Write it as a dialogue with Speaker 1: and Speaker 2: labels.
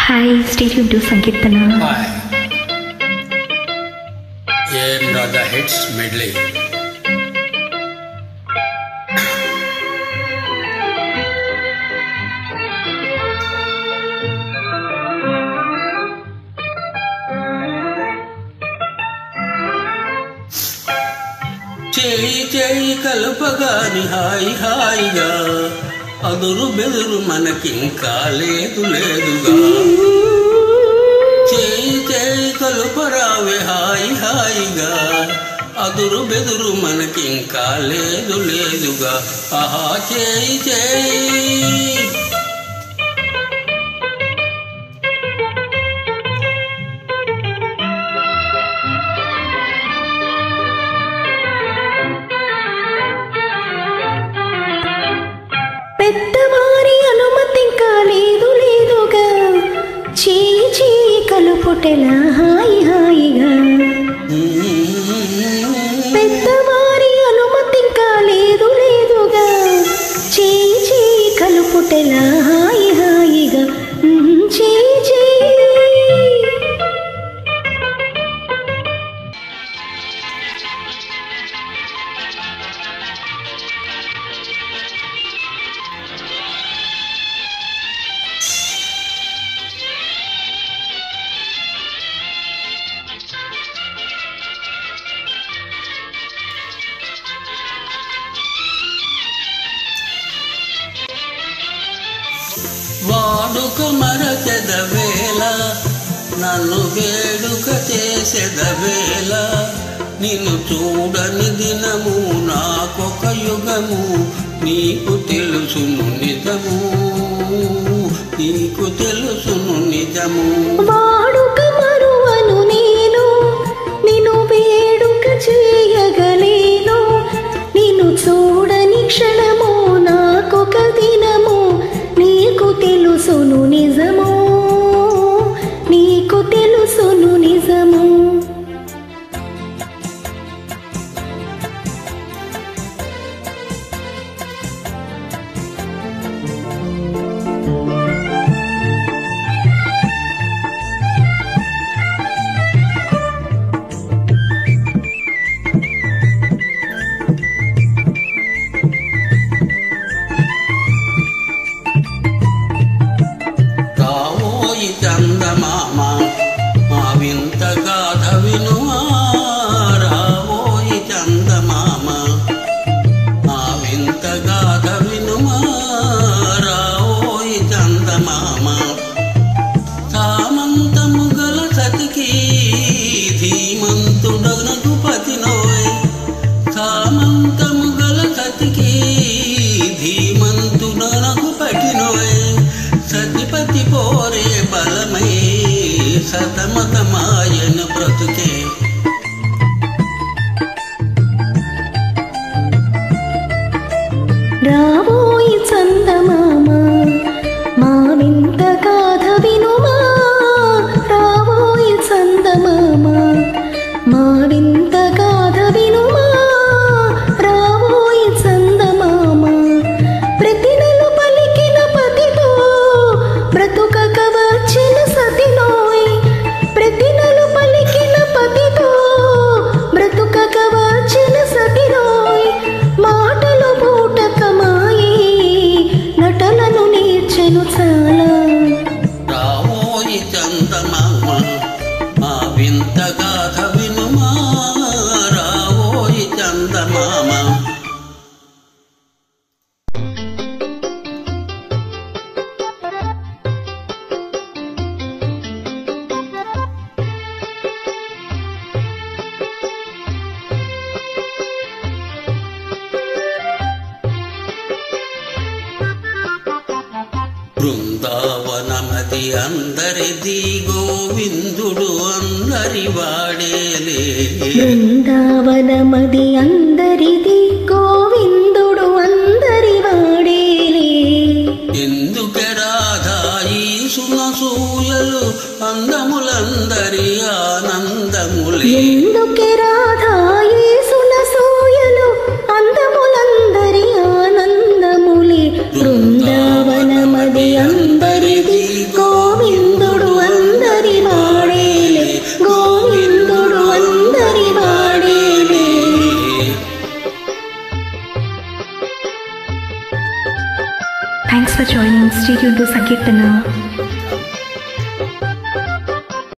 Speaker 1: Hi, stay tuned to Sankirtana.
Speaker 2: Hi. AM Raja Hits Medley. చేయి చేయి కలుపగాని హాయి హాయిగా అదురు బెదురు మనకింకా లేదు లేదుగా చేయి చేయి కలుపరావే హాయి హాయిగా అదురు బెదురు మనకింకా లేదు లేదుగా ఆహా చేయి చేయి
Speaker 1: పెద్దవారి అనుమతింకా లేదు లేదుగా చేయి చేయి కలుపుటెలా హాయి హాయిగా పెద్దవారి అనుమతింకా లేదు లేదుగా చేయి చేయి కలుపుటెలా హాయి హాయిగా చేయి చేయి
Speaker 2: వాడుక మరచెదవేళ నన్ను వేడుక చేసేదవేళ నిన్ను చూడని దినము నాకొక యుగము నీకు తెలుసును నిజము నీకు తెలుసును నిజము
Speaker 1: వాడుక మరువను నేను నిన్ను వేడుక చేయగలేను నిన్ను చూడని క్షణము నాకొక దినము నీకు తెలుసును నిజము నీకు తెలుసును నిజము
Speaker 2: చందమామ మా వింత గాథ వినుమా రావోయి చందమామ మా వింత గాథ వినుమా రావోయి చందమామ సామంతము గల సతికి ధీమంతుడనకు పతినోయ్ సామంతము గల సతికి ధీమంతుడనకు పతినోయ్ సతిపతి పోరే బలమై సతమతమాయన బ్రతుకే
Speaker 1: రావోయి చందమామ మా వింత గాథ వినుమా రావోయి చందమామ మా వింత గాథ వినుమా రావోయి చందమామ ప్రతి నెల పలికిన పతితో బ్రతుకక వచ్చిన సతినోయ్ ప్రతి నెల పలికిన పతితో బ్రతుకక వచ్చిన సతినోయ్ మాటలు బూటకమాయి నటలను నేర్చెను చాలా
Speaker 2: రావోయి చందమామ మా వింత గాథ వినుమా రావోయి చందమామ బృందావనమది అందరిది గోవిందుడు అందరి వాడేలే
Speaker 1: బృందావనమది అందరిది గోవిందుడు అందరి వాడేలే
Speaker 2: ఎందుకే రాధా ఈ సునసూయలు అందములందరి ఆనందములే
Speaker 1: ఎందుకే రాధా ఈ సునసూయలు అందములందరి ఆనందములే బృందావనమది అందరిది గోవిందుడు Thanks for joining. Stay tuned to Sankirtana.